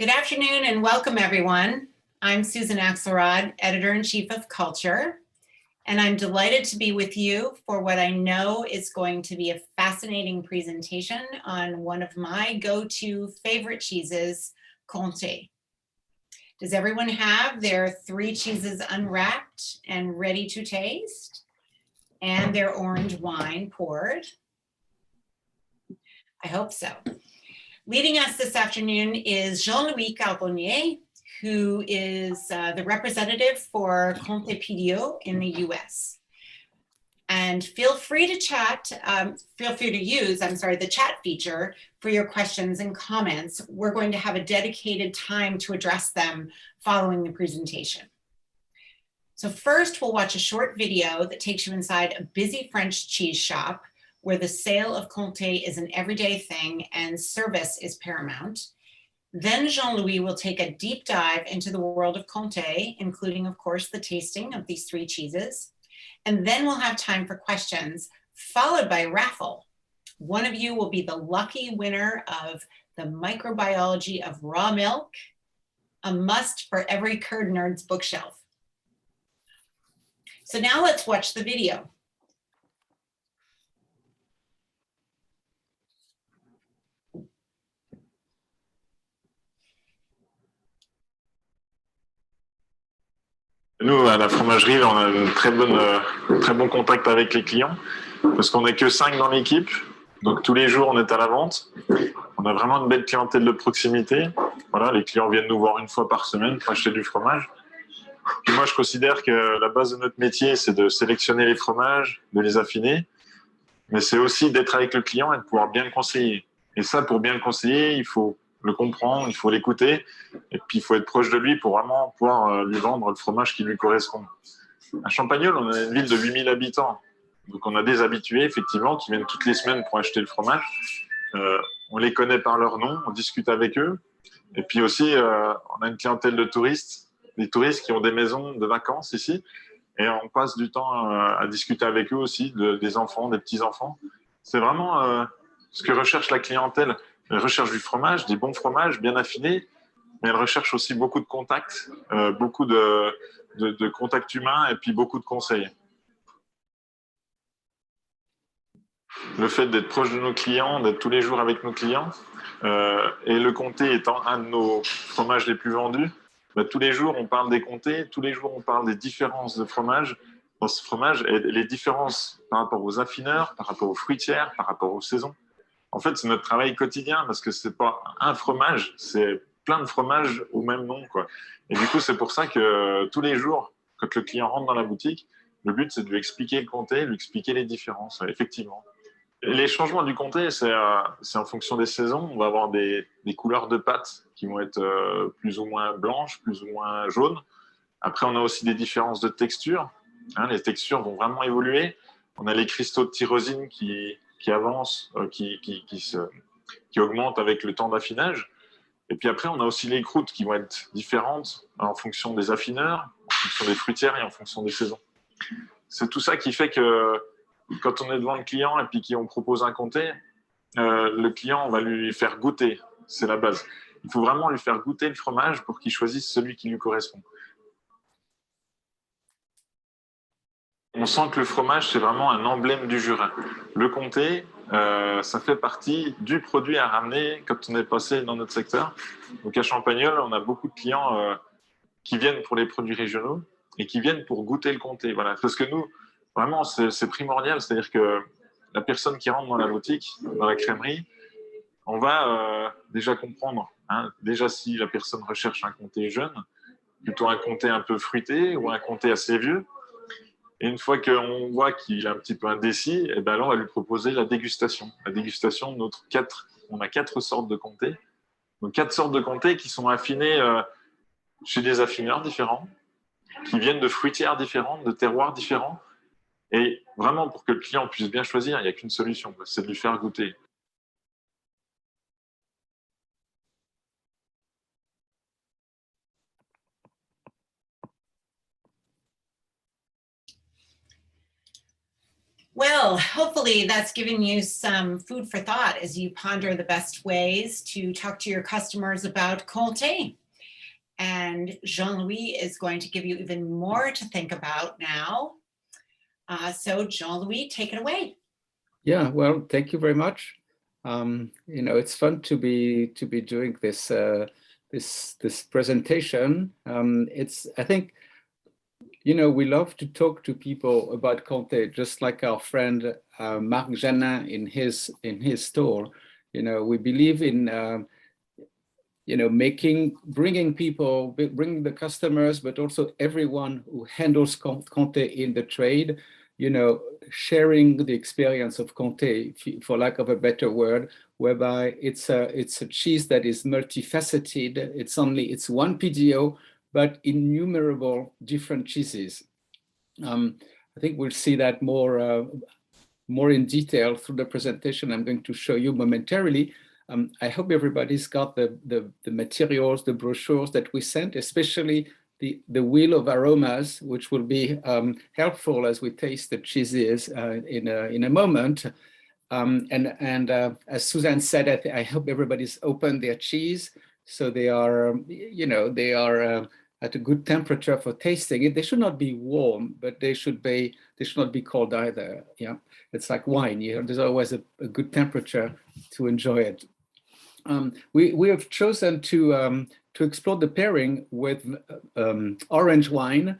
Good afternoon and welcome everyone. I'm Susan Axelrod, Editor-in-Chief of Culture, and I'm delighted to be with you for what I know is going to be a fascinating presentation on one of my go-to favorite cheeses, Comté. Does everyone have their 3 cheeses unwrapped and ready to taste? And their orange wine poured? I hope so. Leading us this afternoon is Jean-Louis Carbonnier, who is the representative for Comté PDO in the US. And feel free to use the chat feature for your questions and comments. We're going to have a dedicated time to address them following the presentation. So first, we'll watch a short video that takes you inside a busy French cheese shop where the sale of Comté is an everyday thing and service is paramount. Then Jean-Louis will take a deep dive into the world of Comté, including, of course, the tasting of these 3 cheeses. And then we'll have time for questions, followed by a raffle. One of you will be the lucky winner of the microbiology of raw milk, a must for every curd nerd's bookshelf. So now let's watch the video. Nous, à la fromagerie, on a un très bon contact avec les clients parce qu'on n'est que 5 dans l'équipe. Donc, tous les jours, on est à la vente. On a vraiment une belle clientèle de proximité. Voilà, les clients viennent nous voir 1 fois par semaine pour acheter du fromage. Puis moi, je considère que la base de notre métier, c'est de sélectionner les fromages, de les affiner. Mais c'est aussi d'être avec le client et de pouvoir bien le conseiller. Et ça, pour bien le conseiller, il faut le comprendre, il faut l'écouter, et puis il faut être proche de lui pour vraiment pouvoir lui vendre le fromage qui lui correspond. À Champagnole, on a une ville de 8000 habitants, donc on a des habitués, effectivement, qui viennent toutes les semaines pour acheter le fromage. On les connaît par leur nom, on discute avec eux, et puis aussi, on a une clientèle de touristes, des touristes qui ont des maisons de vacances ici, et on passe du temps à discuter avec eux aussi, des enfants, des petits-enfants. C'est vraiment ce que recherche la clientèle. Elle recherche du fromage, des bons fromages bien affinés, mais elle recherche aussi beaucoup de contacts, beaucoup de contacts humains et puis beaucoup de conseils. Le fait d'être proche de nos clients, d'être tous les jours avec nos clients, et le comté étant un de nos fromages les plus vendus, tous les jours on parle des comtés, tous les jours on parle des différences de fromage dans ce fromage et les différences par rapport aux affineurs, par rapport aux fruitières, par rapport aux saisons. En fait, c'est notre travail quotidien parce que c'est pas un fromage, c'est plein de fromages au même nom, quoi. Et du coup, c'est pour ça que tous les jours, quand le client rentre dans la boutique, le but, c'est de lui expliquer le comté, lui expliquer les différences, effectivement. Et les changements du comté, c'est en fonction des saisons. On va avoir des couleurs de pâte qui vont être plus ou moins blanches, plus ou moins jaunes. Après, on a aussi des différences de texture. Les textures vont vraiment évoluer. On a les cristaux de tyrosine qui avancent, qui augmentent avec le temps d'affinage. Et puis après, on a aussi les croûtes qui vont être différentes en fonction des affineurs, en fonction des fruitières et en fonction des saisons. C'est tout ça qui fait que quand on est devant le client et puis qu'on propose un comté, le client, on va lui faire goûter. C'est la base. Il faut vraiment lui faire goûter le fromage pour qu'il choisisse celui qui lui correspond. On sent que le fromage, c'est vraiment un emblème du Jura. Le comté, ça fait partie du produit à ramener quand on est passé dans notre secteur. Donc à Champagnole, on a beaucoup de clients qui viennent pour les produits régionaux et qui viennent pour goûter le comté. Voilà. Parce que nous, vraiment, c'est primordial. C'est-à-dire que la personne qui rentre dans la boutique, dans la crèmerie, on va déjà comprendre, déjà si la personne recherche un comté jeune, plutôt un comté un peu fruité ou un comté assez vieux. Et une fois qu'on voit qu'il est un petit peu indécis, et ben là, on va lui proposer la dégustation. La dégustation, on a 4 sortes de comtés. Donc 4 sortes de comtés qui sont affinés chez des affineurs différents, qui viennent de fruitières différentes, de terroirs différents. Et vraiment, pour que le client puisse bien choisir, il n'y a qu'une solution, c'est de lui faire goûter. Well, hopefully that's given you some food for thought as you ponder the best ways to talk to your customers about Comté. And Jean-Louis is going to give you even more to think about now. So Jean-Louis, take it away. Yeah, well, thank you very much. It's fun to be doing this this presentation. I think, we love to talk to people about Comté, just like our friend Marc Janin in his store. We believe in bringing the customers, but also everyone who handles Comté in the trade, sharing the experience of Comté, for lack of a better word, whereby it's a cheese that is multifaceted. It's one PDO, but innumerable different cheeses. I think we'll see that more in detail through the presentation I'm going to show you momentarily. I hope everybody's got the materials, the brochures that we sent, especially the wheel of aromas, which will be helpful as we taste the cheeses in a moment. As Suzanne said, I hope everybody's opened their cheese, so they are at a good temperature for tasting it. They should not be warm, but they should not be cold either. Yeah, it's like wine. There's always a good temperature to enjoy it. We have chosen to explore the pairing with orange wine,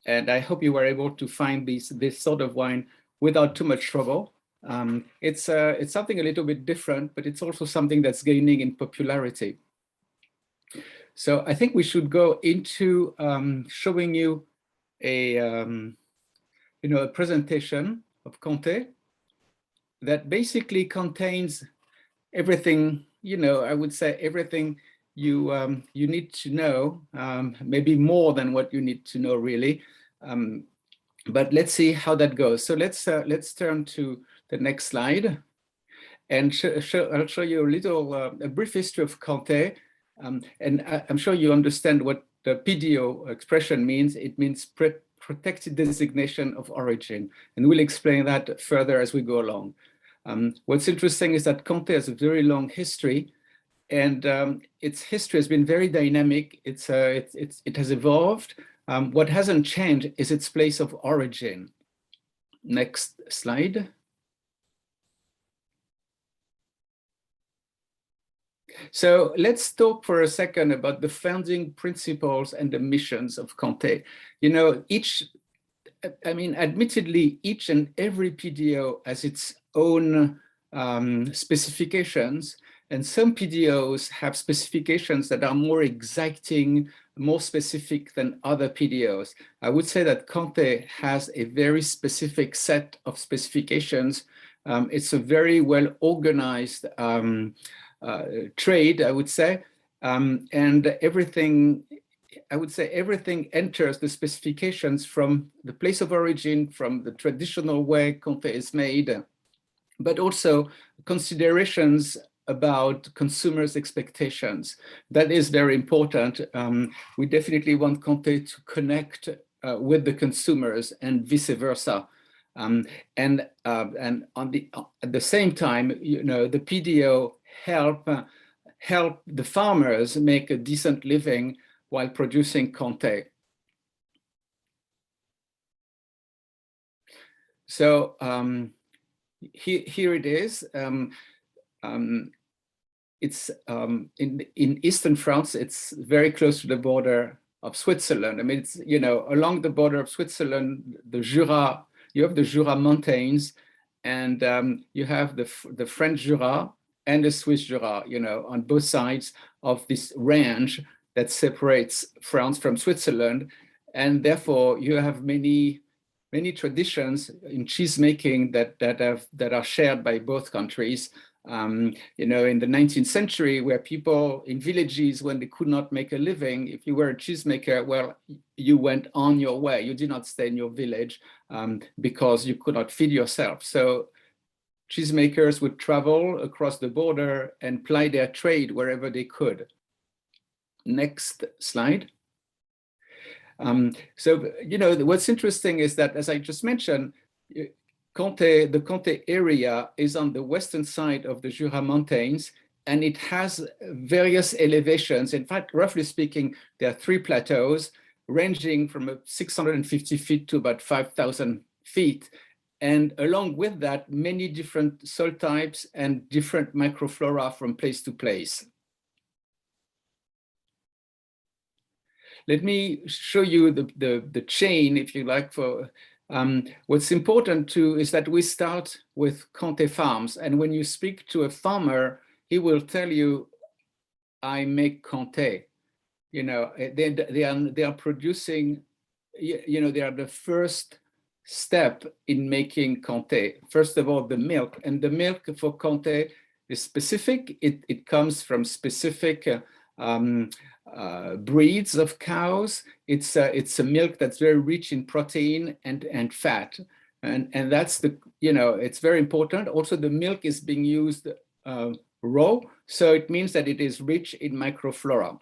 and I hope you were able to find this sort of wine without too much trouble. It's something a little bit different, but it's also something that's gaining in popularity. So I think we should go into showing you a presentation of Comté that basically contains everything. I would say everything you need to know, maybe more than what you need to know really. But let's see how that goes. So let's turn to the next slide, and I'll show you a brief history of Comté. And I'm sure you understand what the PDO expression means. It means protected designation of origin, and we'll explain that further as we go along. What's interesting is that Comté has a very long history, and its history has been very dynamic. It has evolved. What hasn't changed is its place of origin. Next slide. So let's talk for a second about the founding principles and the missions of Comté. Admittedly, each and every PDO has its own specifications, and some PDOs have specifications that are more exacting, more specific than other PDOs. I would say that Comté has a very specific set of specifications. It's a very well organized trade, I would say, and everything enters the specifications from the place of origin, from the traditional way Comté is made, but also considerations about consumers' expectations. That is very important. We definitely want Comté to connect with the consumers and vice versa. At the same time, the PDO help the farmers make a decent living while producing Comté. So here it is. It's in eastern France. It's very close to the border of Switzerland. I mean, it's along the border of Switzerland, the Jura. You have the Jura mountains, and you have the French Jura and the Swiss Jura, on both sides of this range that separates France from Switzerland. And therefore, you have many traditions in cheese making that are shared by both countries. In the 19th century, where people in villages, when they could not make a living, if you were a cheesemaker, well, you went on your way. You did not stay in your village because you could not feed yourself. So cheesemakers would travel across the border and ply their trade wherever they could. Next slide. So, what's interesting is that, as I just mentioned, Comté, the Comté area is on the western side of the Jura Mountains, and it has various elevations. In fact, roughly speaking, there are 3 plateaus ranging from 650 feet to about 5,000 feet. And along with that, many different soil types and different microflora from place to place. Let me show you the chain, if you like. For what's important too is that we start with Comté farms. And when you speak to a farmer, he will tell you, I make Comté. You know, they are producing, you know, they are the first step in making Comté. First of all, the milk, and the milk for Comté is specific. It comes from specific breeds of cows. It's a milk that's very rich in protein and fat, and that's the, you know, it's very important. Also, the milk is being used raw, so it means that it is rich in microflora.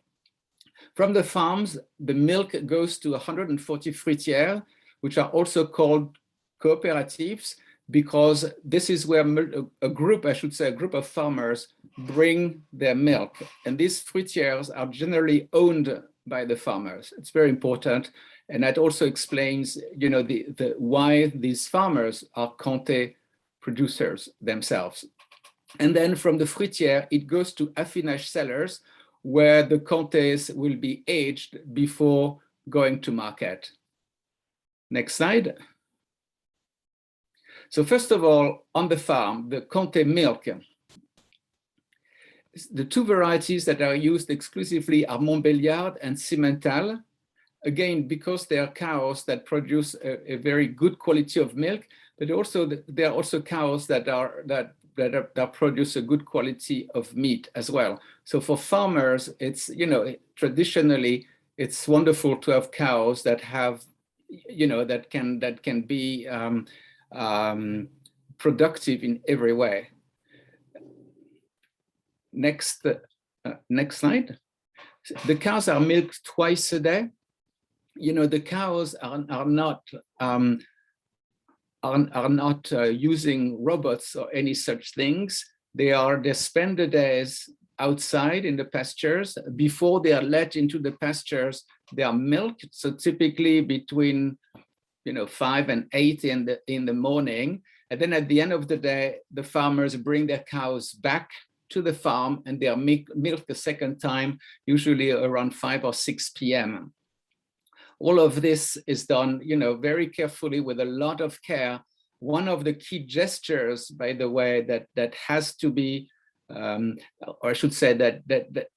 From the farms, the milk goes to 140 fruitières, which are also called cooperatives, because this is where a group of farmers bring their milk. And these fruitières are generally owned by the farmers. It's very important. And that also explains, you know, why these farmers are Comté producers themselves. And then from the fruitière, it goes to affinage cellars, where the Comtés will be aged before going to market. Next slide. So first of all, on the farm, the Comté milk. The 2 varieties that are used exclusively are Montbéliard and Simmental. Again, because they are cows that produce a very good quality of milk, but also there are also cows that produce a good quality of meat as well. So for farmers, it's, you know, traditionally it's wonderful to have cows that have, you know, that can be productive in every way. Next slide. The cows are milked twice a day. You know, the cows are not using robots or any such things. They spend the days outside in the pastures. Before they are let into the pastures, they are milked. So typically between, you know, 5 and 8 in the morning. And then at the end of the day, the farmers bring their cows back to the farm, and they are milked a second time, usually around 5 or 6 p.m. All of this is done, you know, very carefully with a lot of care. One of the key gestures, by the way, that has to be, or I should say that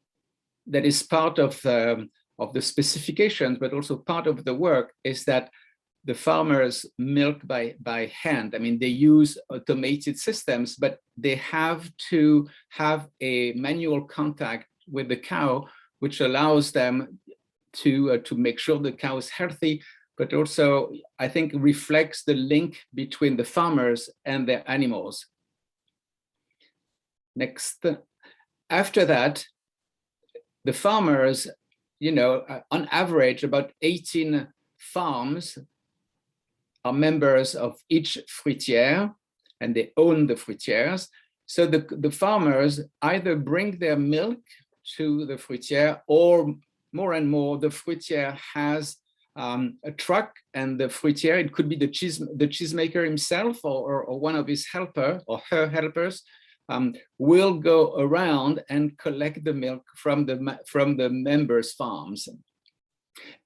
is part of the specifications, but also part of the work, is that the farmers milk by hand. I mean, they use automated systems, but they have to have a manual contact with the cow, which allows them to make sure the cow is healthy, but also, I think, reflects the link between the farmers and their animals. Next. After that, the farmers, you know, on average, about 18 farms are members of each fruitière, and they own the fruitières. So the farmers either bring their milk to the fruitière, or more and more, the fruitière has a truck, and the fruitière, it could be the cheesemaker himself or one of his helper or her helpers, will go around and collect the milk from the members' farms.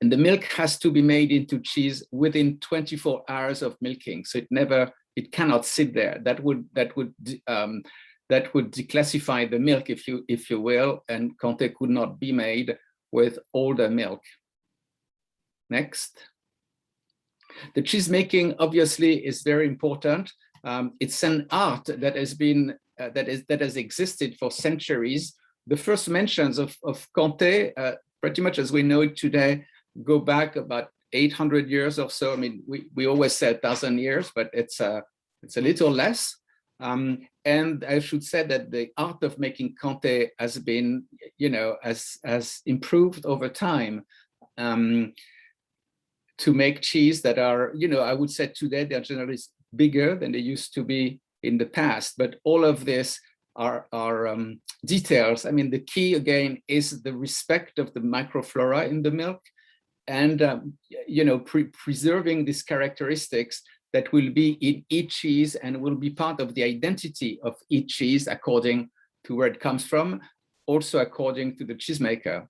And the milk has to be made into cheese within 24 hours of milking. So it cannot sit there. That would declassify the milk, if you will, and Comté could not be made with older milk. Next. The cheese making obviously is very important. It's an art that has been that has existed for centuries. The first mentions of Comté, pretty much as we know it today, go back about 800 years or so. I mean, we always say 1,000 years, but it's a little less. And I should say that the art of making Comté has been, you know, has improved over time to make cheese that are, you know, I would say today they're generally bigger than they used to be in the past. But all of this are details. I mean, the key again is the respect of the microflora in the milk, and preserving these characteristics that will be in each cheese and will be part of the identity of each cheese according to where it comes from, also according to the cheesemaker.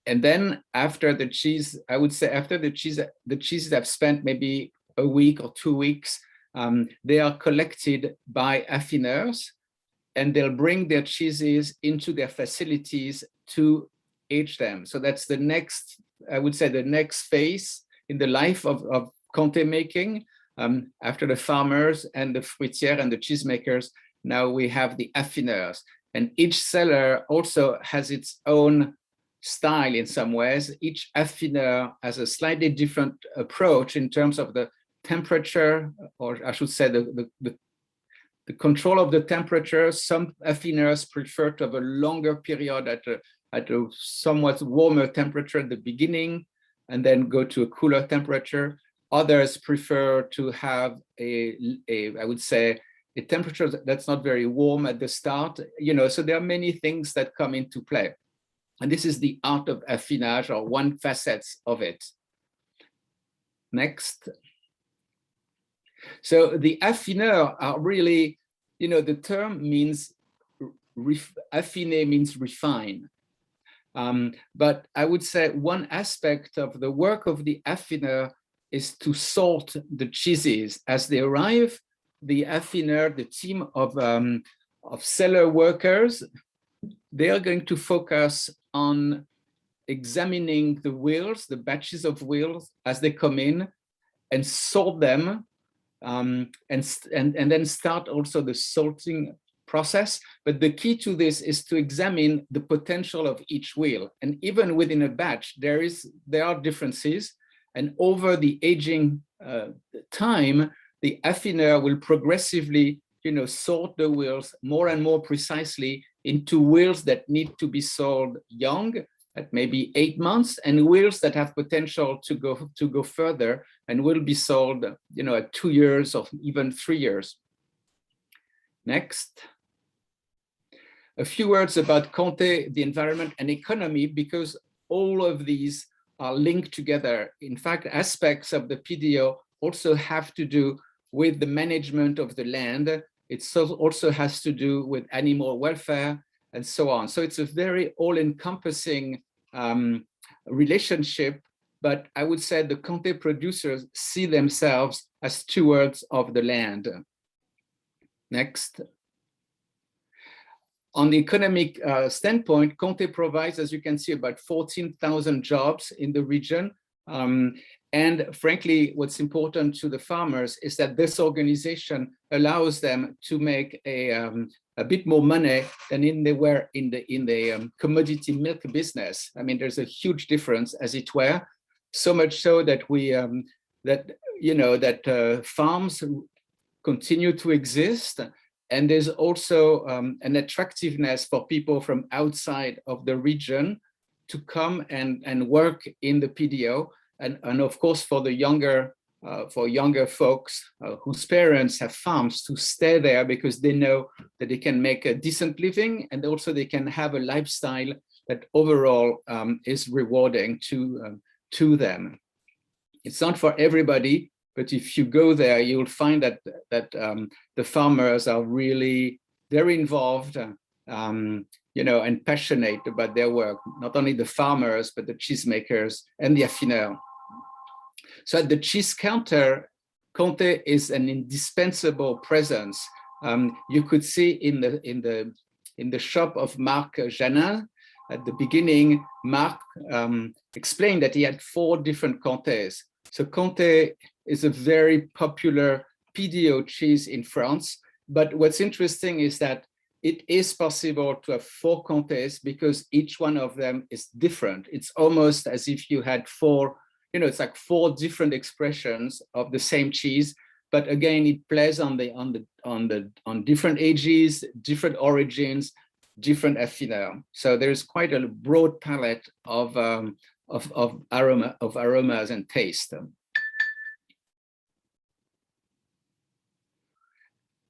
And then after the cheese, I would say after the cheeses have spent maybe a week or 2 weeks, they are collected by affineurs, and they'll bring their cheeses into their facilities to age them. So that's the next, I would say, the next phase in the life of Comté making. After the farmers and the fruitières and the cheesemakers, now we have the affineurs. And each cellar also has its own style in some ways. Each affineur has a slightly different approach in terms of the temperature, or I should say the control of the temperature. Some affineurs prefer to have a longer period at a somewhat warmer temperature at the beginning and then go to a cooler temperature. Others prefer to have I would say, a temperature that's not very warm at the start. So there are many things that come into play. And this is the art of affinage, or one facet of it. Next. So the affineurs are really, the term means, affiner means refine. But I would say one aspect of the work of the affineur is to sort the cheeses. As they arrive, the affineur, the team of cellar workers, they are going to focus on examining the wheels, the batches of wheels as they come in, and sort them, and then start also the sorting process. But the key to this is to examine the potential of each wheel. And even within a batch, there are differences. And over the aging time, the affineur will progressively, sort the wheels more and more precisely into wheels that need to be sold young, at maybe 8 months, and wheels that have potential to go further and will be sold, at 2 years or even 3 years. Next. A few words about Comté, the environment and economy, because all of these are linked together. In fact, aspects of the PDO also have to do with the management of the land. It also has to do with animal welfare and so on. So it's a very all-encompassing relationship, but I would say the Comté producers see themselves as stewards of the land. Next. On the economic standpoint, Comté provides, as you can see, about 14,000 jobs in the region. And frankly, what's important to the farmers is that this organization allows them to make a bit more money than they were in the commodity milk business. I mean, there's a huge difference, as it were, so much so that farms continue to exist. And there's also an attractiveness for people from outside of the region to come and work in the PDO. And of course, for the younger folks whose parents have farms, to stay there because they know that they can make a decent living, and also they can have a lifestyle that overall is rewarding to them. It's not for everybody, but if you go there, you'll find that the farmers are really very involved, and passionate about their work. Not only the farmers, but the cheesemakers and the affineurs. So at the cheese counter, Comté is an indispensable presence. You could see in the shop of Marc Janin. At the beginning, Marc explained that he had 4 different Comtés. So Comté is a very popular PDO cheese in France. But what's interesting is that it is possible to have 4 Comtés because each one of them is different. It's almost as if you had 4, it's like 4 different expressions of the same cheese. But again, it plays on different ages, different origins, different affineurs. So there's quite a broad palette of aromas and taste.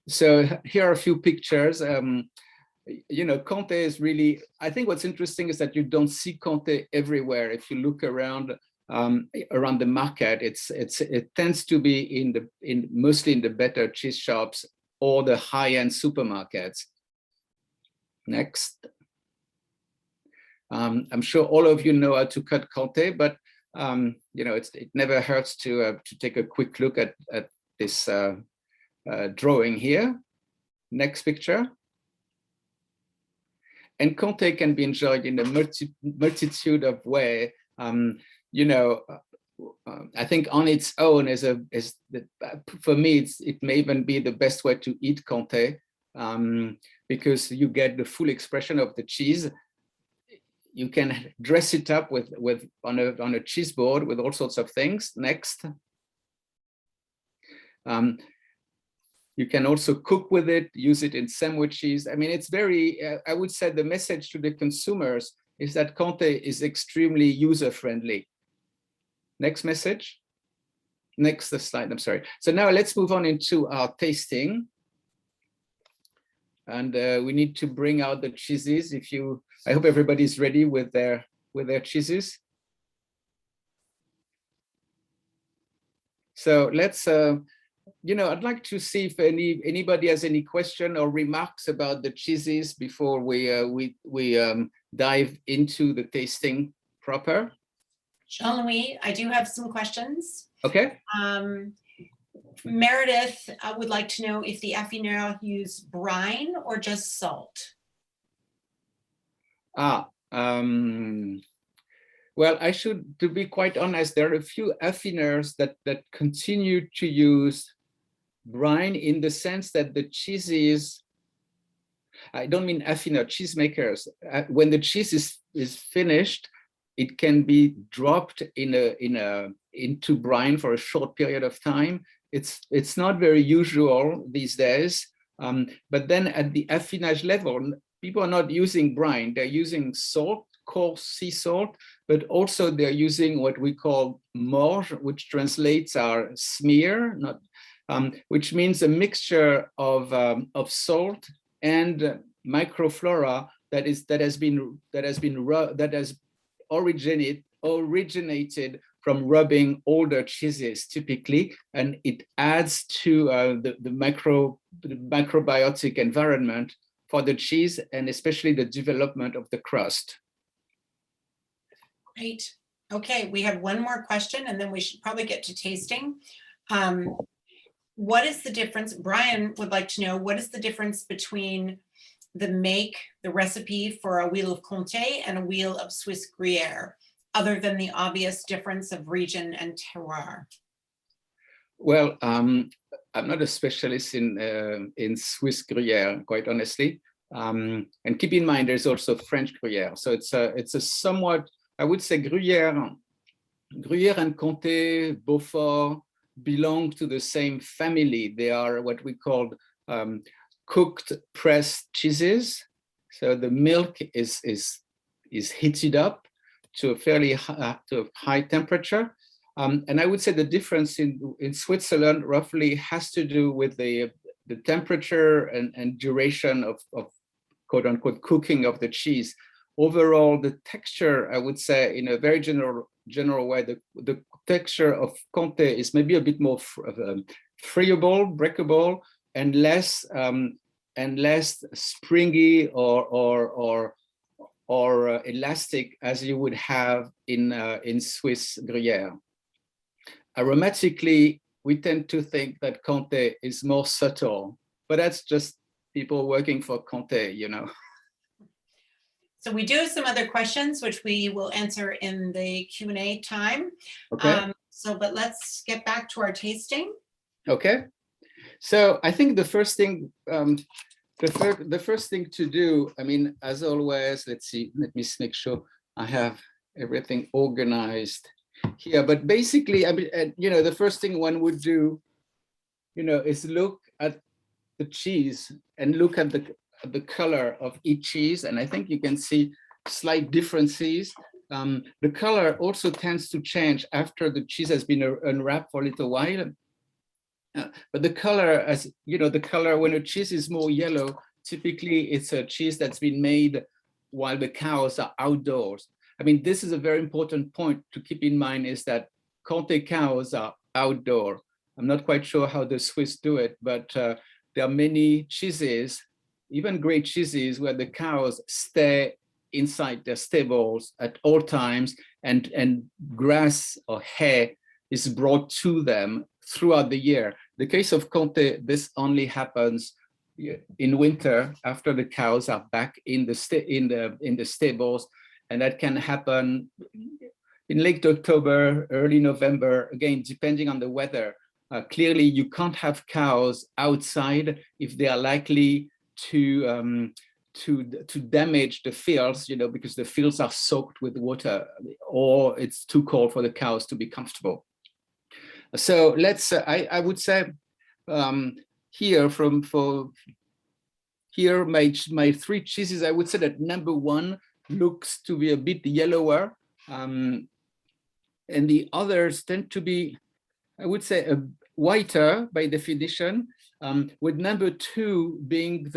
So here are a few pictures. You know, Comté is really, I think what's interesting is that you don't see Comté everywhere. If you look around around the market, it tends to be mostly in the better cheese shops or the high-end supermarkets. Next. I'm sure all of you know how to cut Comté, but you know, it never hurts to take a quick look at this drawing here. Next picture. And Comté can be enjoyed in a multitude of ways. You know, I think on its own for me, it may even be the best way to eat Comté, because you get the full expression of the cheese. You can dress it up on a cheese board with all sorts of things. Next. You can also cook with it, use it in sandwiches. I mean, it's very, I would say the message to the consumers is that Comté is extremely user-friendly. Next message. Next slide, I'm sorry. So now let's move on into our tasting. And we need to bring out the cheeses. I hope everybody's ready with their cheeses. So let's, you know, I'd like to see if anybody has any question or remarks about the cheeses before we dive into the tasting proper. Jean-Louis, I do have some questions. Okay. Meredith would like to know if the affineurs use brine or just salt. Well, to be quite honest, there are a few affineurs that continue to use brine, in the sense that the cheeses, I don't mean affineurs, cheesemakers, when the cheese is finished, it can be dropped into brine for a short period of time. It's not very usual these days, but then at the affinage level, people are not using brine, they're using salt, coarse sea salt, but also they're using what we call morge, which translates our smear, which means a mixture of salt and microflora that has originated from rubbing older cheeses typically, and it adds to the microbiotic environment for the cheese, and especially the development of the crust. Great. Okay, we have one more question and then we should probably get to tasting. What is the difference? Brian would like to know, what is the difference between the recipe for a wheel of Comté and a wheel of Swiss Gruyere, other than the obvious difference of region and terroir? Well, I'm not a specialist in Swiss Gruyere, quite honestly. And keep in mind, there's also French Gruyere. So it's a somewhat, I would say, Gruyere and Comté, Beaufort belong to the same family. They are what we call cooked pressed cheeses. So the milk is heated up to a fairly high temperature. And I would say the difference in Switzerland roughly has to do with the temperature and duration of quote unquote cooking of the cheese. Overall, the texture, I would say, in a very general way, the texture of Comté is maybe a bit more friable, breakable, and less springy or elastic as you would have in Swiss Gruyere. Aromatically, we tend to think that Comté is more subtle, but that's just people working for Comté, you know. So we do have some other questions, which we will answer in the Q&A time. Okay. But let's get back to our tasting. Okay. So I think the first thing, the first thing to do, I mean, as always, let's see, let me make sure I have everything organized here. But basically, I mean, you know, the first thing one would do, you know, is look at the cheese and look at the color of each cheese, and I think you can see slight differences. The color also tends to change after the cheese has been unwrapped for a little while. But the color, as you know, the color when a cheese is more yellow, typically it's a cheese that's been made while the cows are outdoors. I mean, this is a very important point to keep in mind, is that Comté cows are outdoor. I'm not quite sure how the Swiss do it, but there are many cheeses, even great cheeses, where the cows stay inside their stables at all times, and grass or hay is brought to them throughout the year. The case of Comté, this only happens in winter after the cows are back in the stables, and that can happen in late October, early November, again, depending on the weather. Clearly, you can't have cows outside if they are likely to damage the fields, you know, because the fields are soaked with water, or it's too cold for the cows to be comfortable. So let's, I would say, here my three cheeses, I would say that number one looks to be a bit yellower, and the others tend to be, I would say, whiter by definition, with number two being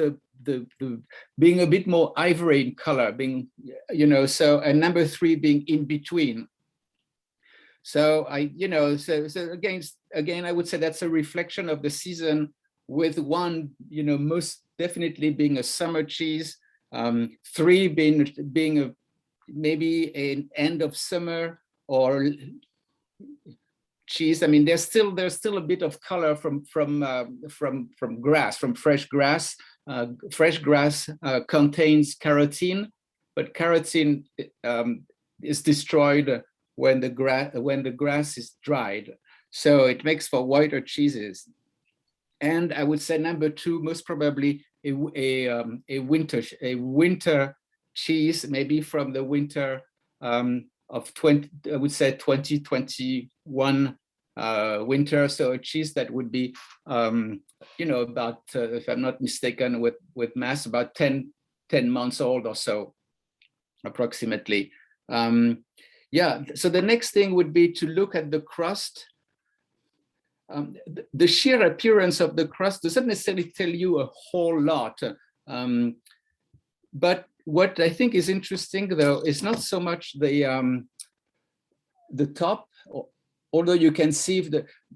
being a bit more ivory in color, being, you know, so, and number three being in between. So so again, I would say that's a reflection of the season, with one, you know, most definitely being a summer cheese, three being maybe an end of summer or cheese. I mean, there's still a bit of color from grass, from fresh grass. Fresh grass contains carotene, but carotene is destroyed when the grass is dried. So it makes for whiter cheeses. And I would say number two, most probably a winter cheese, maybe from the winter of 2021 winter. So a cheese that would be, you know, about, if I'm not mistaken, with mass, about 10 months old or so, approximately. Yeah, so the next thing would be to look at the crust. The sheer appearance of the crust doesn't necessarily tell you a whole lot. But what I think is interesting, though, is not so much the top, although you can see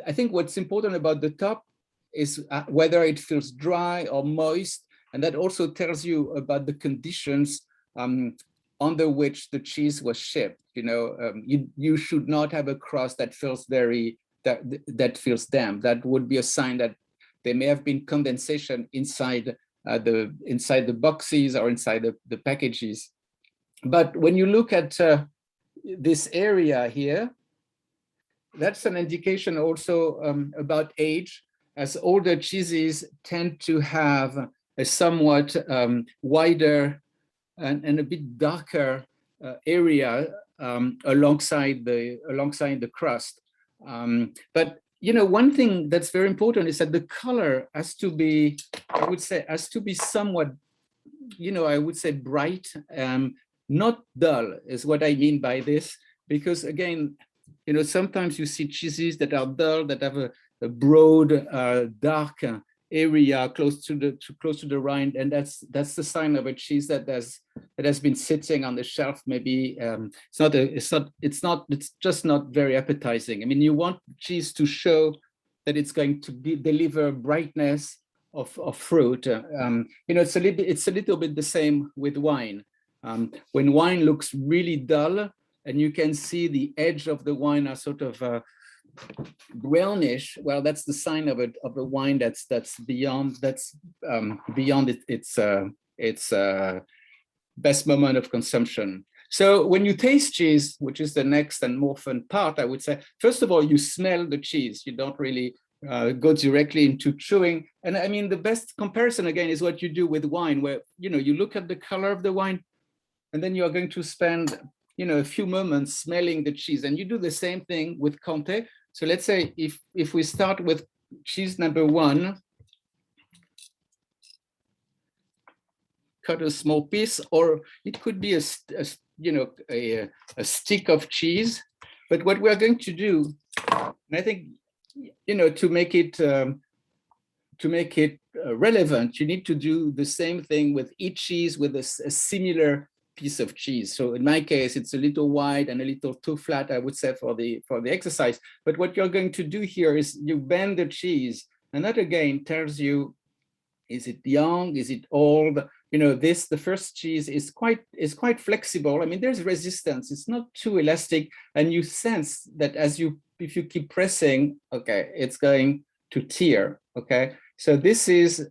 I think what's important about the top is whether it feels dry or moist, and that also tells you about the conditions under which the cheese was shipped. You know, you should not have a crust that feels that feels damp. That would be a sign that there may have been condensation inside the boxes or inside the packages. But when you look at this area here, that's an indication also about age, as older cheeses tend to have a somewhat wider and a bit darker area alongside the crust. But you know, one thing that's very important is that the color has to be, I would say, somewhat, you know, I would say bright, not dull is what I mean by this, because again, you know, sometimes you see cheeses that are dull, that have a broad, dark area close to the rind, and that's the sign of a cheese that has been sitting on the shelf. Maybe it's just not very appetizing. I mean, you want cheese to show that it's going to deliver brightness of fruit. You know, it's a little bit the same with wine. When wine looks really dull, and you can see the edge of the wine are sort of brownish, well, that's the sign of a wine that's beyond its best moment of consumption. So when you taste cheese, which is the next and more fun part, I would say, first of all, you smell the cheese. You don't really go directly into chewing. And I mean, the best comparison again is what you do with wine, where, you know, you look at the color of the wine, and then you are going to spend, you know, a few moments smelling the cheese. And you do the same thing with Comté. So let's say if we start with cheese number one, cut a small piece, or it could be a stick of cheese. But what we're going to do, and I think you know, to make it relevant, you need to do the same thing with each cheese with a similar piece of cheese. So in my case, it's a little wide and a little too flat, I would say, for the exercise. But what you're going to do here is you bend the cheese, and that again tells you, is it young, is it old? You know, the first cheese is quite flexible. I mean, there's resistance, it's not too elastic, and you sense that if you keep pressing, okay, it's going to tear. Okay, so this is,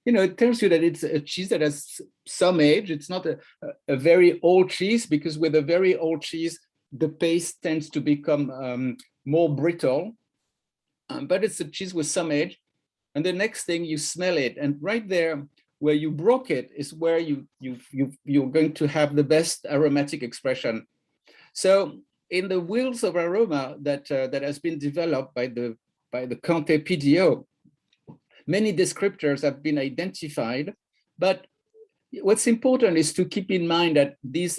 you know, it tells you that it's a cheese that has some age. It's not a very old cheese, because with a very old cheese, the paste tends to become more brittle, but it's a cheese with some age. And the next thing, you smell it, and right there where you broke it is where you're going to have the best aromatic expression. So in the wheels of aroma that has been developed by the Comté PDO, many descriptors have been identified, but what's important is to keep in mind that these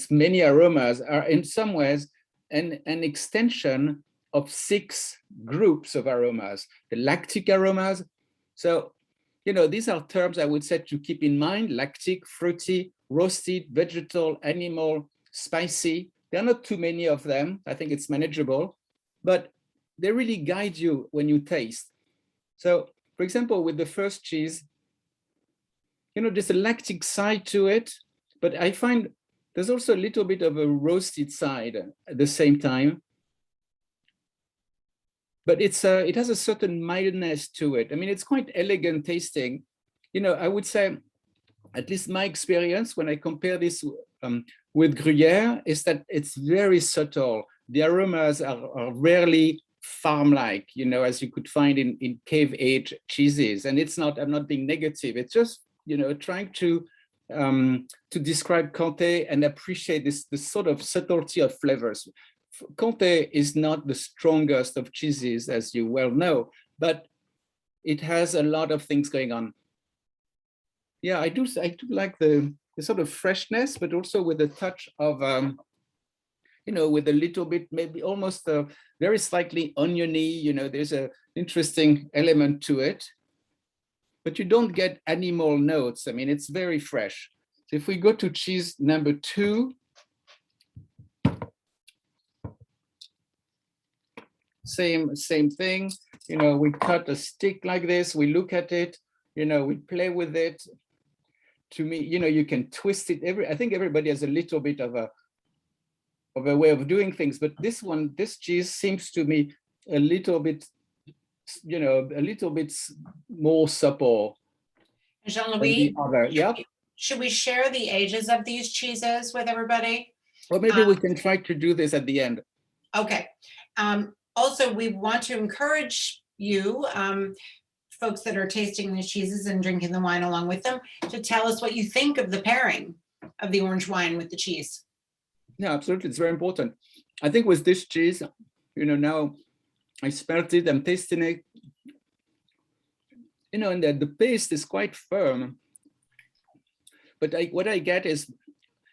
many aromas are in some ways an extension of 6 groups of aromas, the lactic aromas. So, you know, these are terms I would say to keep in mind: lactic, fruity, roasted, vegetal, animal, spicy. There are not too many of them. I think it's manageable, but they really guide you when you taste. So, for example, with the first cheese, you know, there's a lactic side to it, but I find there's also a little bit of a roasted side at the same time. But it has a certain mildness to it. I mean, it's quite elegant tasting. You know, I would say, at least my experience when I compare this with Gruyere, is that it's very subtle. The aromas are rarely farm-like, you know, as you could find in cave-aged cheeses. And it's not, I'm not being negative. It's just, you know, trying to describe Comté and appreciate this sort of subtlety of flavors. Comté is not the strongest of cheeses, as you well know, but it has a lot of things going on. Yeah, I do like the sort of freshness, but also with a touch of, you know, with a little bit, maybe almost very slightly oniony, you know, there's an interesting element to it, but you don't get animal notes. I mean, it's very fresh. So if we go to cheese number 2, same thing, you know, we cut a stick like this, we look at it, you know, we play with it. To me, you know, you can twist it. I think everybody has a little bit of a way of doing things, but this cheese seems to me a little bit, you know, a little bit more supple. Jean-Louis, yeah. Should we share the ages of these cheeses with everybody? Or maybe we can try to do this at the end. Okay. Also, we want to encourage you, folks that are tasting these cheeses and drinking the wine along with them, to tell us what you think of the pairing of the orange wine with the cheese. Yeah, absolutely. It's very important. I think with this cheese, you know, now I smelled it, I'm tasting it, you know, and the paste is quite firm. But what I get is,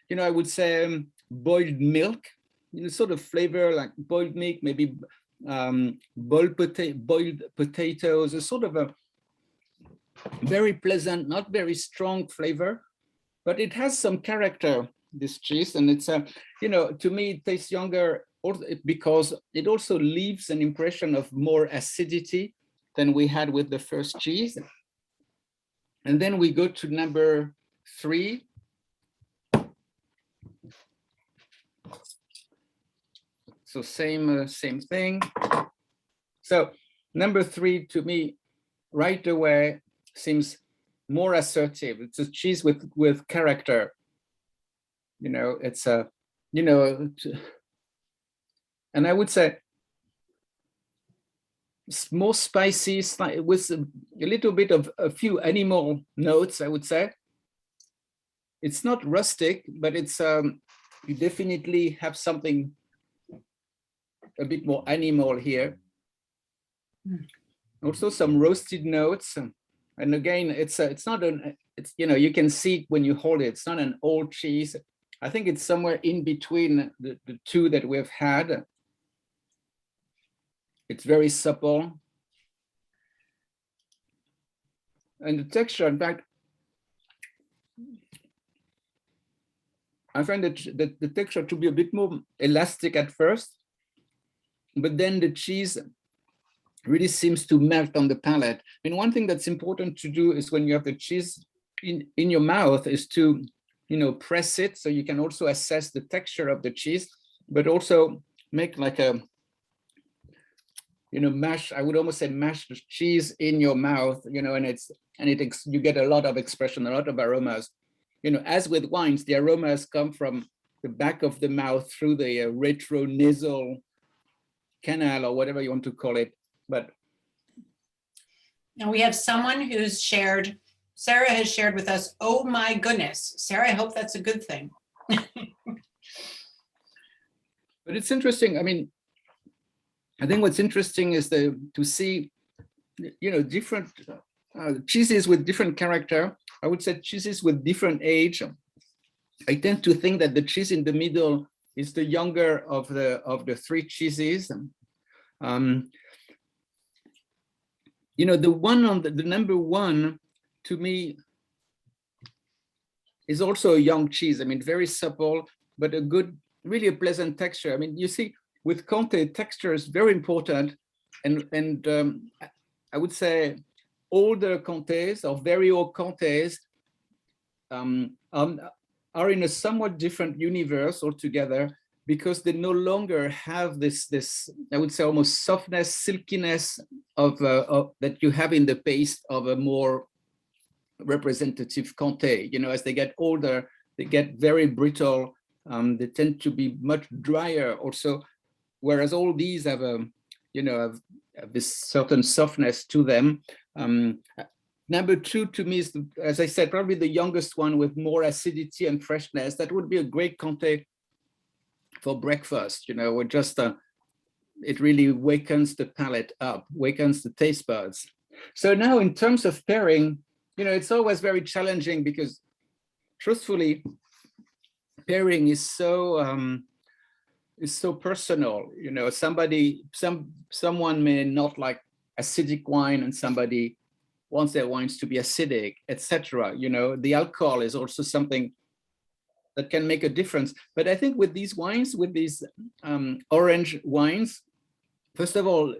you know, I would say boiled milk, you know, sort of flavor like boiled milk, maybe boiled potatoes, a sort of a very pleasant, not very strong flavor, but it has some character, this cheese. And it's, you know, to me, it tastes younger because it also leaves an impression of more acidity than we had with the first cheese. And then we go to number 3. So same thing. So number 3 to me right away seems more assertive. It's a cheese with character. You know, it's a, you know, and I would say it's more spicy with a little bit of a few animal notes, I would say. It's not rustic, but it's you definitely have something a bit more animal here. Also some roasted notes, and again, it's not it's, you know, you can see it when you hold it. It's not an old cheese. I think it's somewhere in between the 2 that we've had. It's very supple. And the texture, in fact, I find that the texture to be a bit more elastic at first, but then the cheese really seems to melt on the palate. And one thing that's important to do is when you have the cheese in your mouth is to, press it so you can also assess the texture of the cheese, but also make like a, mash, I would almost say mash the cheese in your mouth, and you get a lot of expression, a lot of aromas. As with wines, the aromas come from the back of the mouth through the retronasal canal or whatever you want to call it. But now we have someone who's shared, Sarah has shared with us, oh my goodness. Sarah, I hope that's a good thing. But it's interesting. I mean, I think what's interesting is to see, different cheeses with different character. I would say cheeses with different age. I tend to think that the cheese in the middle is the younger of the three cheeses. The one on the number one, to me, is also a young cheese. I mean, very supple, but a good, really a pleasant texture. I mean, you see, with Comté, texture is very important, and I would say older Comtés or very old Comtés are in a somewhat different universe altogether, because they no longer have this I would say almost softness, silkiness of that you have in the paste of a more representative Comté. As they get older, they get very brittle. They tend to be much drier also, whereas all these have have this certain softness to them. Number two to me is, as I said, probably the youngest one with more acidity and freshness. That would be a great Comté for breakfast, or just it really wakens the palate up, wakens the taste buds. So now in terms of pairing, it's always very challenging because truthfully, pairing is so personal. Someone may not like acidic wine and somebody wants their wines to be acidic, etc. The alcohol is also something that can make a difference. But I think with these wines, with these orange wines, first of all,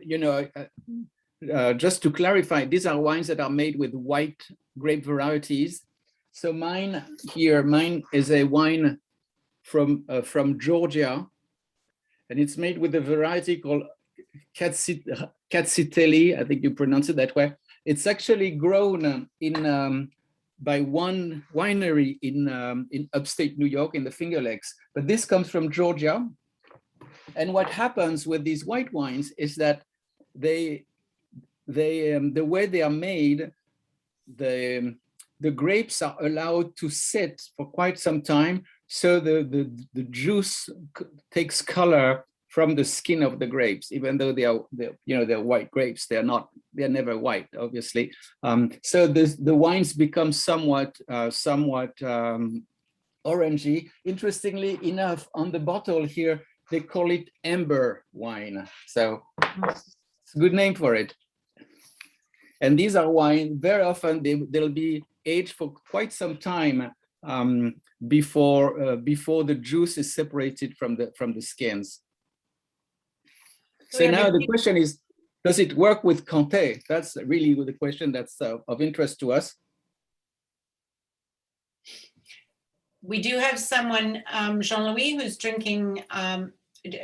just to clarify, these are wines that are made with white grape varieties. So mine is a wine from Georgia, and it's made with a variety called Katsiteli, I think you pronounce it that way. It's actually grown by one winery in upstate New York in the Finger Lakes, but this comes from Georgia. And what happens with these white wines is that the way they are made, the grapes are allowed to sit for quite some time, so the juice takes color from the skin of the grapes, even though they're white grapes. They're never white, obviously. So the wines become somewhat orangey. Interestingly enough, on the bottle here, they call it amber wine. So it's a good name for it. And these are wine, very often they'll be aged for quite some time before the juice is separated from the skins. So now the question is, does it work with Comté? That's really the question that's of interest to us. We do have someone, Jean-Louis, who's drinking,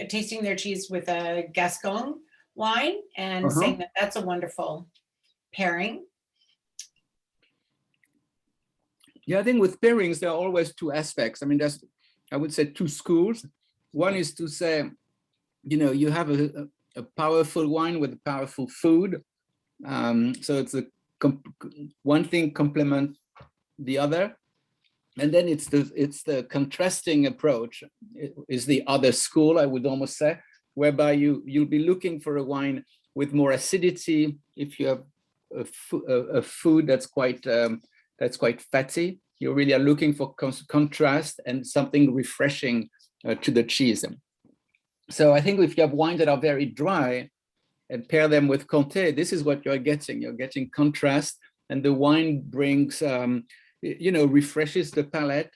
tasting their cheese with a Gascon wine and saying that that's a wonderful pairing. Yeah, I think with pairings, there are always two aspects. I mean, there's, I would say, two schools. One is to say, you have a powerful wine with a powerful food. So it's one thing complement the other. And then it's the contrasting approach is the other school, I would almost say, whereby you'll be looking for a wine with more acidity. If you have a food that's quite fatty, you really are looking for contrast and something refreshing to the cheese. So I think if you have wines that are very dry, and pair them with Comté, this is what you're getting. You're getting contrast, and the wine brings, refreshes the palate.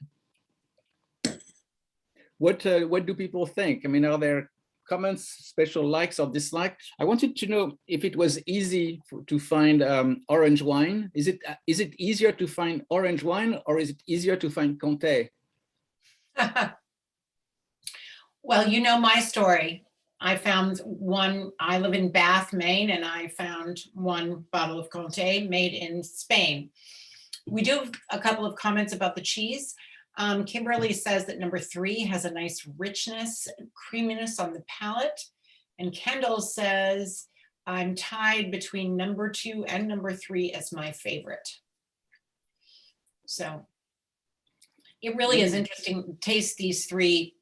What do people think? I mean, are there comments, special likes or dislikes? I wanted to know if it was easy to find orange wine. Is it easier to find orange wine, or is it easier to find Comté? Well, you know my story. I found one, I live in Bath, Maine, and I found one bottle of Comté made in Spain. We do have a couple of comments about the cheese. Kimberly says that number 3 has a nice richness and creaminess on the palate. And Kendall says, I'm tied between number 2 and number 3 as my favorite. So it really is interesting to taste these 3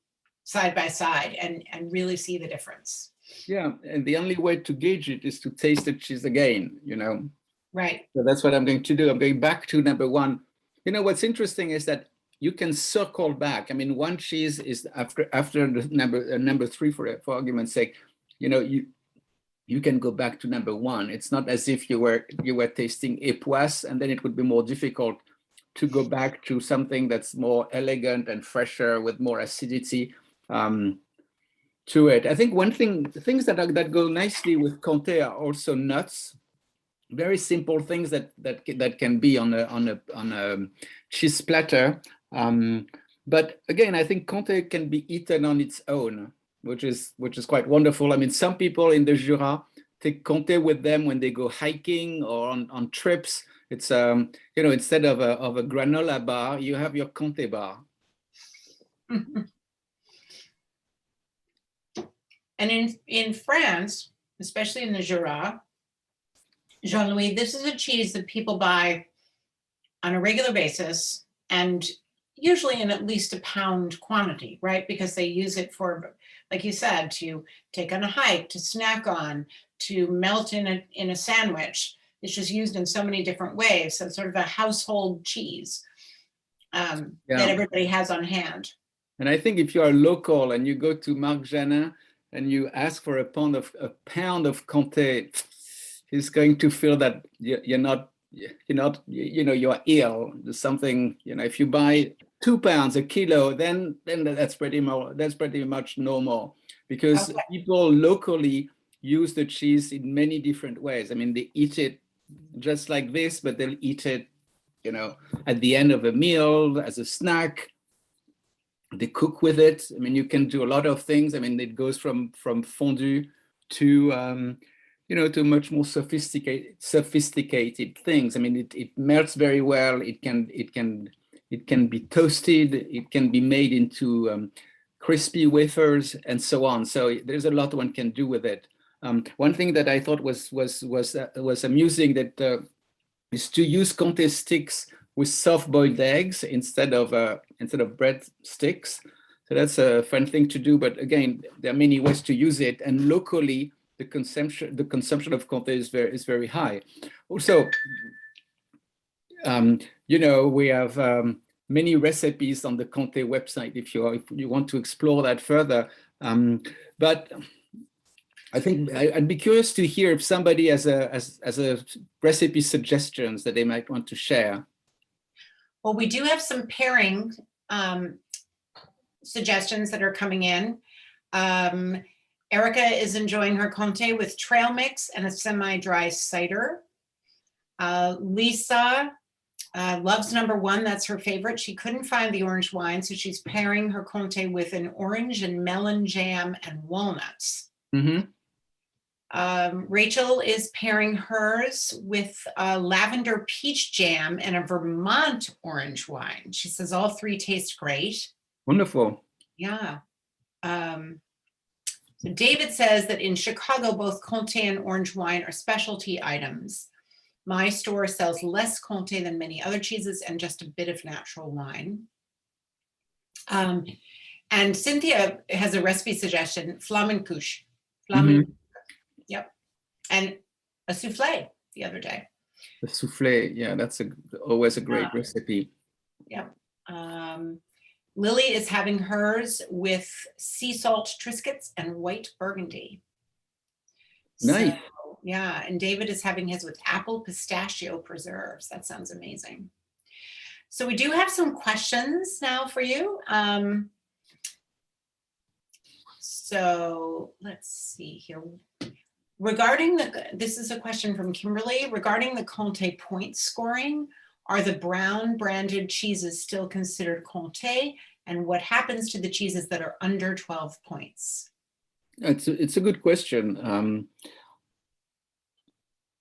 side by side and really see the difference. Yeah, and the only way to gauge it is to taste the cheese again, Right. So that's what I'm going to do. I'm going back to number 1. What's interesting is that you can circle back. I mean, one cheese is after the number 3, for argument's sake, you can go back to number 1. It's not as if you were tasting époisse, and then it would be more difficult to go back to something that's more elegant and fresher with more acidity to it. I think things that go nicely with Comté are also nuts. Very simple things that can be on a cheese platter. But again, I think Comté can be eaten on its own, which is quite wonderful. I mean, some people in the Jura take Comté with them when they go hiking or on trips. It's instead of a granola bar, you have your Comté bar. And in France, especially in the Jura, Jean-Louis, this is a cheese that people buy on a regular basis, and usually in at least a pound quantity, right? Because they use it for, like you said, to take on a hike, to snack on, to melt in a sandwich. It's just used in so many different ways. So it's sort of a household cheese that everybody has on hand. And I think if you are local and you go to Marc Janin and you ask for a pound of Comté, he's going to feel that you're ill. There's something, if you buy 2 pounds, a kilo, then that's pretty much normal, because people locally use the cheese in many different ways. I mean, they eat it just like this, but they'll eat it, at the end of a meal as a snack. They cook with it. I mean, you can do a lot of things. I mean, it goes from fondue to to much more sophisticated things. I mean, it melts very well. It can be toasted. It can be made into crispy wafers and so on. So there's a lot one can do with it. One thing that I thought was amusing is to use Comté sticks with soft-boiled eggs instead of bread sticks. So that's a fun thing to do. But again, there are many ways to use it, and locally, the consumption of Comté is very high. Also, we have many recipes on the Comté website if you want to explore that further. But I think I'd be curious to hear if somebody has a recipe suggestions that they might want to share. Well, we do have some pairing suggestions that are coming in. Erica is enjoying her Comté with trail mix and a semi-dry cider. Lisa loves number 1. That's her favorite. She couldn't find the orange wine, so she's pairing her Comté with an orange and melon jam and walnuts. Mm-hmm. Rachel is pairing hers with a lavender peach jam and a Vermont orange wine. She says all 3 taste great. Wonderful. Yeah. So David says that in Chicago, both Comté and orange wine are specialty items. My store sells less Comté than many other cheeses and just a bit of natural wine. And Cynthia has a recipe suggestion, Flammenkuche. Mm-hmm. Yep. And a souffle the other day. The souffle, yeah, that's always a great recipe. Yep. Lily is having hers with sea salt Triscuits and white Burgundy. Nice. So, yeah, and David is having his with apple pistachio preserves. That sounds amazing. So we do have some questions now for you. So let's see here. Regarding this is a question from Kimberly, regarding the Comté point scoring, are the brown branded cheeses still considered Comté? And what happens to the cheeses that are under 12 points? It's a good question.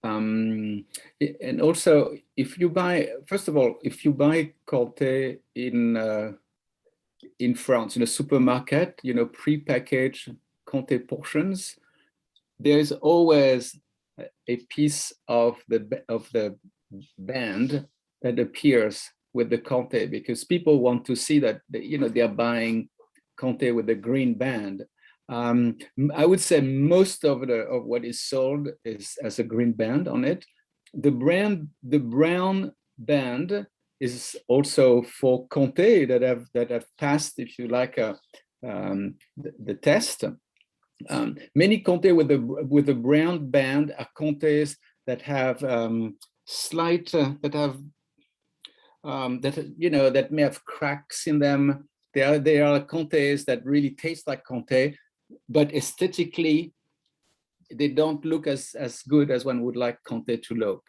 And also, if you buy, first of all, if you buy Comté in France, in a supermarket, you know, pre-packaged Comté portions, there's always a piece of the band that appears with the Comté, because people want to see that, you know, they're buying Comté with the green band. I would say most of what is sold has a green band on it. The brown band is also for Comté that have passed, if you like, the test. Many Comté with the brown band are Comtés that have slight that may have cracks in them. They are Comtés that really taste like Comté, but aesthetically they don't look as good as one would like Comté to look.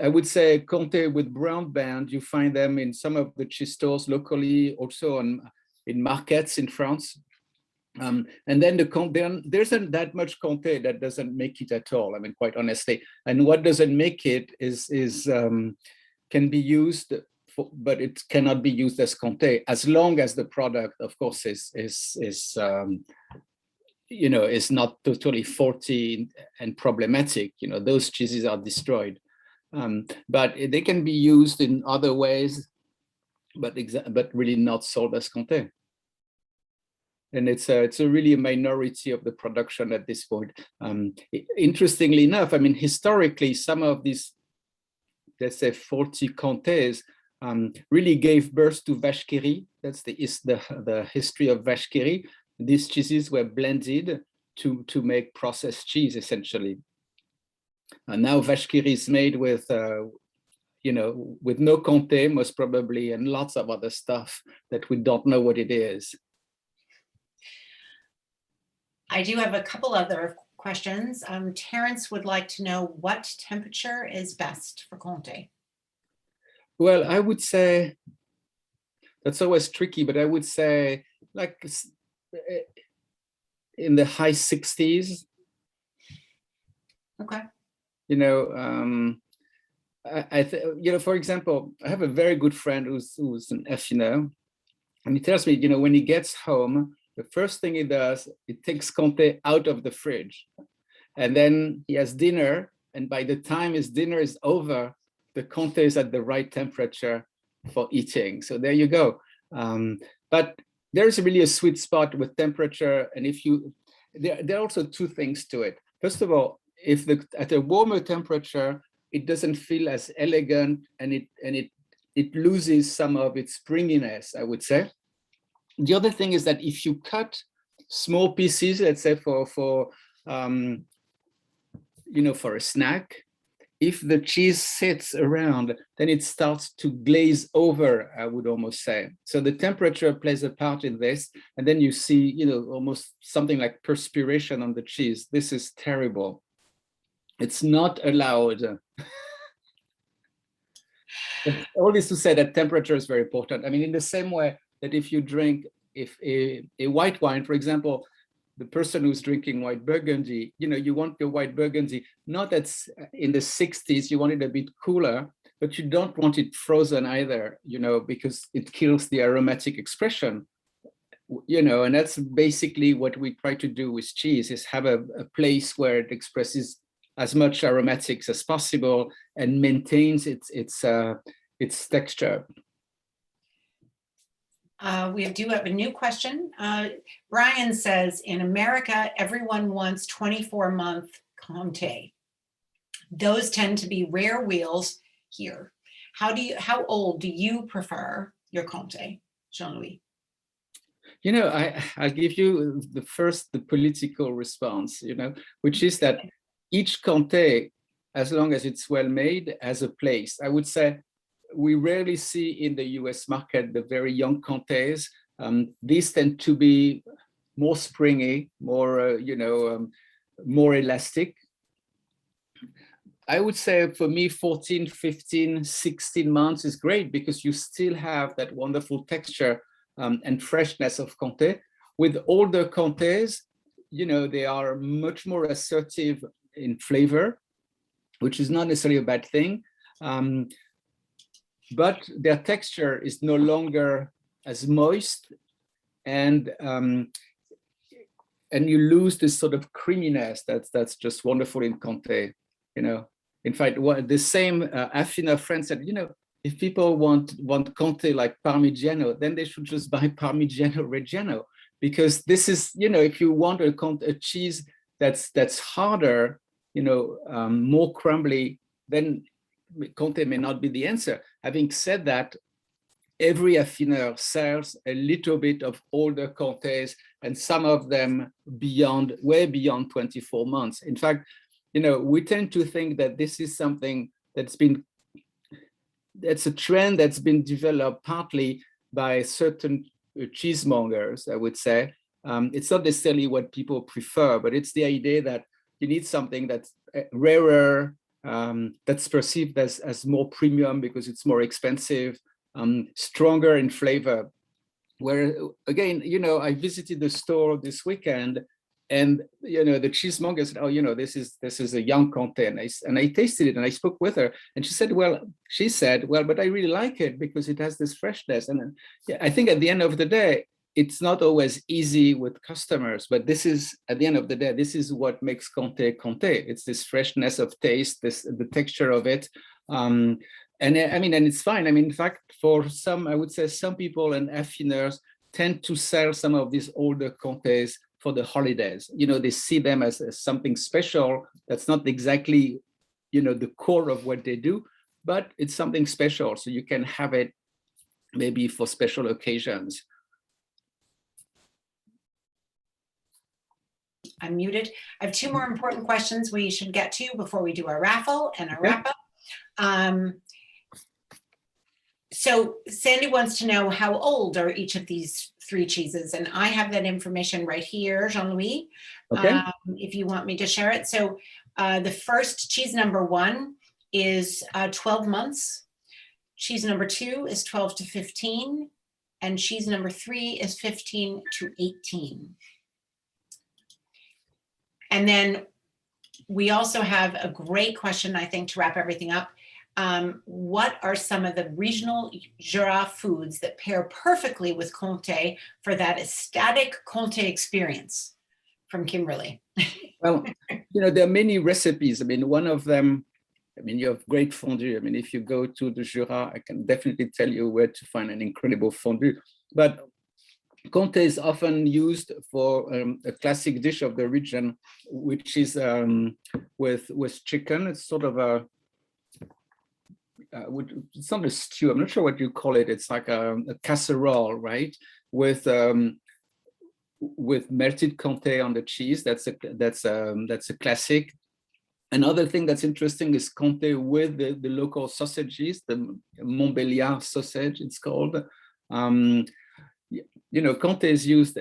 I would say Comté with brown band, you find them in some of the cheese stores locally, also in markets in France. And then there isn't that much Comté that doesn't make it at all, I mean, quite honestly. And what doesn't make it is can be used, but it cannot be used as Comté, as long as the product, of course, is not totally faulty and problematic. You know, those cheeses are destroyed. But they can be used in other ways, but really not sold as Comté. And it's really a minority of the production at this point. Interestingly enough, I mean, historically, some of these, let's say, faulty Comtés really gave birth to vache qui rit. That's the history of vache qui rit. These cheeses were blended to make processed cheese, essentially. And now vache qui rit is made with, with no Comté, most probably, and lots of other stuff that we don't know what it is. I do have a couple other questions. Terrence would like to know what temperature is best for Comté. Well, I would say that's always tricky, but I would say like in the high 60s. Okay. For example, I have a very good friend who's an Athena, and he tells me, when he gets home, the first thing he does, he takes Comté out of the fridge, and then he has dinner. And by the time his dinner is over, the Comté is at the right temperature for eating. So there you go. But there's really a sweet spot with temperature. And there are also two things to it. First of all, if at a warmer temperature, it doesn't feel as elegant, and it loses some of its springiness, I would say. The other thing is that if you cut small pieces, let's say for a snack, if the cheese sits around, then it starts to glaze over, I would almost say. So the temperature plays a part in this, and then you see, almost something like perspiration on the cheese. This is terrible. It's not allowed. All this to say that temperature is very important. I mean, in the same way that if you drink a white wine, for example, the person who's drinking white Burgundy, you want your white Burgundy, not that's in the 60s, you want it a bit cooler, but you don't want it frozen either, because it kills the aromatic expression, and that's basically what we try to do with cheese, is have a place where it expresses as much aromatics as possible and maintains its texture. We do have a new question. Brian says, in America, everyone wants 24-month Comté. Those tend to be rare wheels here. How old do you prefer your Comté, Jean-Louis? You know, I'll give you the political response, you know, which is that each Comté, as long as it's well made, has a place. I would say we rarely see in the US market the very young Comtés. These tend to be more springy, more, more elastic. I would say for me, 14, 15, 16 months is great because you still have that wonderful texture and freshness of Comté. With older Comtés, you know, they are much more assertive in flavor, which is not necessarily a bad thing. But their texture is no longer as moist, and you lose this sort of creaminess that's just wonderful in Comté, you know. In fact, the same Athena friend said, you know, if people want Comté like Parmigiano, then they should just buy Parmigiano Reggiano, because this is, you know, if you want a cheese that's harder, you know, more crumbly, then Comté may not be the answer. Having said that, every affineur sells a little bit of older Comtés, and some of them way beyond 24 months. In fact, you know, we tend to think that this is something that's a trend that's been developed partly by certain cheesemongers, I would say. It's not necessarily what people prefer, but it's the idea that you need something that's rarer, that's perceived as more premium because it's more expensive, stronger in flavor. Where again, you know, I visited the store this weekend, and you know, the cheesemonger said, "Oh, you know, this is a young Comté," and I tasted it, and I spoke with her, and she said, "Well, but I really like it because it has this freshness." And yeah, I think at the end of the day, it's not always easy with customers, but this is, at the end of the day, this is what makes Comté Comté. It's this freshness of taste, the texture of it. And I mean, and it's fine. I mean, in fact, for some, I would say some people and affineurs tend to sell some of these older Comtés for the holidays. You know, they see them as something special. That's not exactly, you know, the core of what they do, but it's something special. So you can have it maybe for special occasions. I'm muted. I have two more important questions we should get to before we do our raffle and our wrap up. So Sandy wants to know, how old are each of these three cheeses? And I have that information right here, Jean-Louis, okay. If you want me to share it. So the first cheese number 1 is 12 months. Cheese number 2 is 12 to 15. And cheese number 3 is 15 to 18. And then we also have a great question, I think, to wrap everything up. What are some of the regional Jura foods that pair perfectly with Comté for that ecstatic Comté experience? From Kimberly. Well, you know, there are many recipes. I mean, one of them, I mean, you have great fondue. I mean, if you go to the Jura, I can definitely tell you where to find an incredible fondue. But Comté is often used for a classic dish of the region, which is with chicken. It's sort of a, it's not a stew. I'm not sure what you call it. It's like a casserole, right? With melted Comté on the cheese. That's a classic. Another thing that's interesting is Comté with the local sausages, the Montbéliard sausage, it's called. You know, Comté is used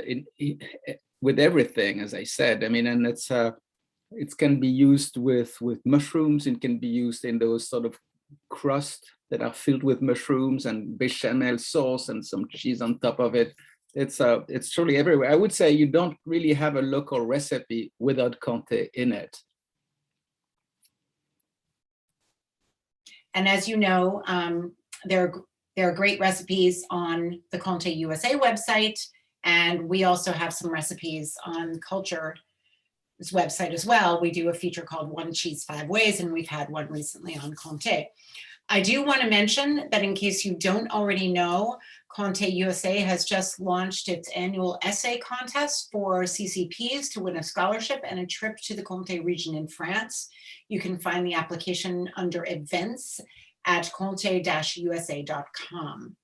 with everything, as I said. I mean, and it can be used with mushrooms. It can be used in those sort of crust that are filled with mushrooms and bechamel sauce and some cheese on top of it. It's truly everywhere. I would say you don't really have a local recipe without Comté in it. And as you know, there are great recipes on the Comté USA website, and we also have some recipes on Culture's website as well. We do a feature called One Cheese 5 Ways, and we've had one recently on Comté. I do want to mention that in case you don't already know, Comté USA has just launched its annual essay contest for CCPs to win a scholarship and a trip to the Comté region in France. You can find the application under events at comté-usa.com.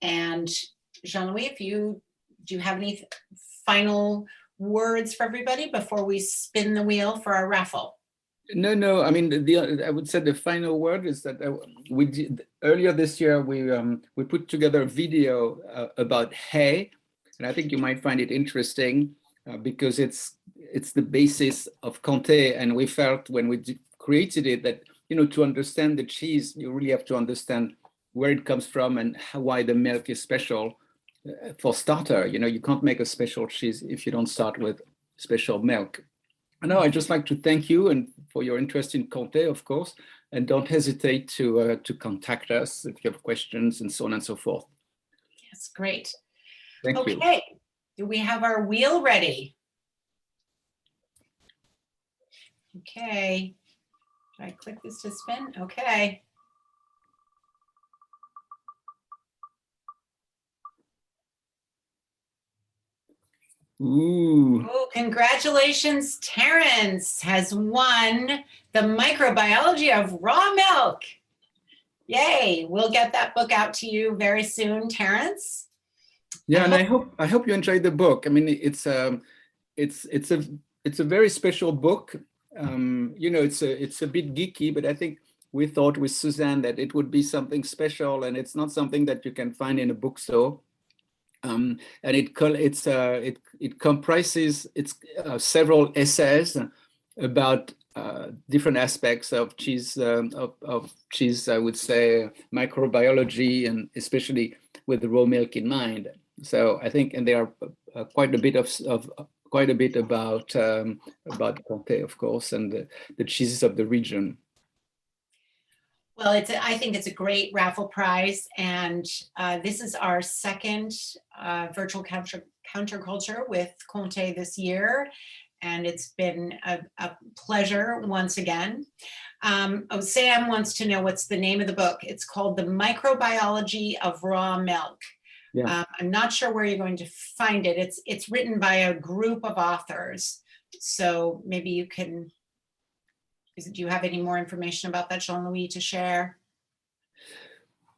And Jean-Louis, do you have any final words for everybody before we spin the wheel for our raffle? No. I mean, I would say the final word is that we did earlier this year. We put together a video about hay, and I think you might find it interesting because it's the basis of Comté, and we felt when we created it that to understand the cheese, you really have to understand where it comes from and why the milk is special. For starter, you can't make a special cheese if you don't start with special milk. And now I'd just like to thank you and for your interest in Comté, of course, and don't hesitate to contact us if you have questions and so on and so forth. That's great. Thank you. Okay, do we have our wheel ready? Okay, do I click this to spin? Okay. Ooh. Oh, congratulations, Terrence has won the microbiology of raw milk. Yay, we'll get that book out to you very soon, Terrence. Yeah, and I hope you enjoyed the book. I mean, it's a very special book. It's a bit geeky, but I think we thought with Suzanne that it would be something special, and it's not something that you can find in a bookstore. And it comprises several essays about different aspects of cheese, of cheese, I would say, microbiology, and especially with the raw milk in mind. So I think, and there are quite a bit about Comté, of course, and the cheeses of the region. Well, I think it's a great raffle prize, and this is our second virtual counterculture with Comté this year, and it's been a pleasure once again. Sam wants to know what's the name of the book. It's called The Microbiology of Raw Milk. Yeah. I'm not sure where you're going to find it. It's written by a group of authors, so maybe you can. Do you have any more information about that, Jean-Louis, to share?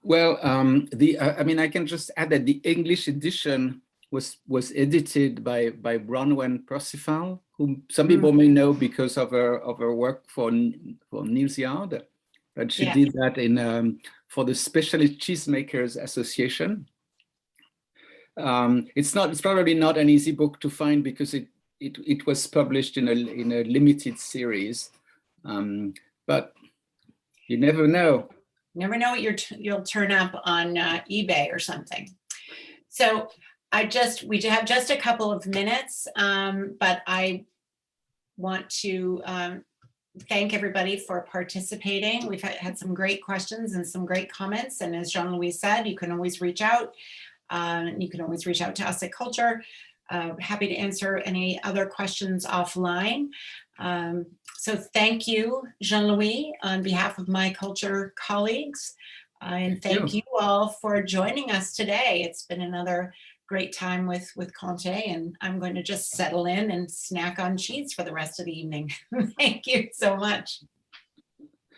Well, I can just add that the English edition was edited by Bronwyn Percival, whom some people may know because of her work for Neil's Yard. But she did that for the Specialist Cheesemakers Association. It's probably not an easy book to find because it was published in a limited series. But you never know. Never know what you'll turn up on eBay or something. So we have just a couple of minutes, but I want to thank everybody for participating. We've had some great questions and some great comments. And as Jean-Louis said, you can always reach out. You can always reach out to us at Culture. Happy to answer any other questions offline. So thank you, Jean-Louis, on behalf of my Culture colleagues. And thank you all for joining us today. It's been another great time with Comté, and I'm going to just settle in and snack on cheese for the rest of the evening. Thank you so much.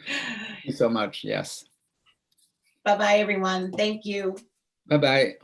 Thank you so much, yes. Bye-bye, everyone. Thank you. Bye-bye.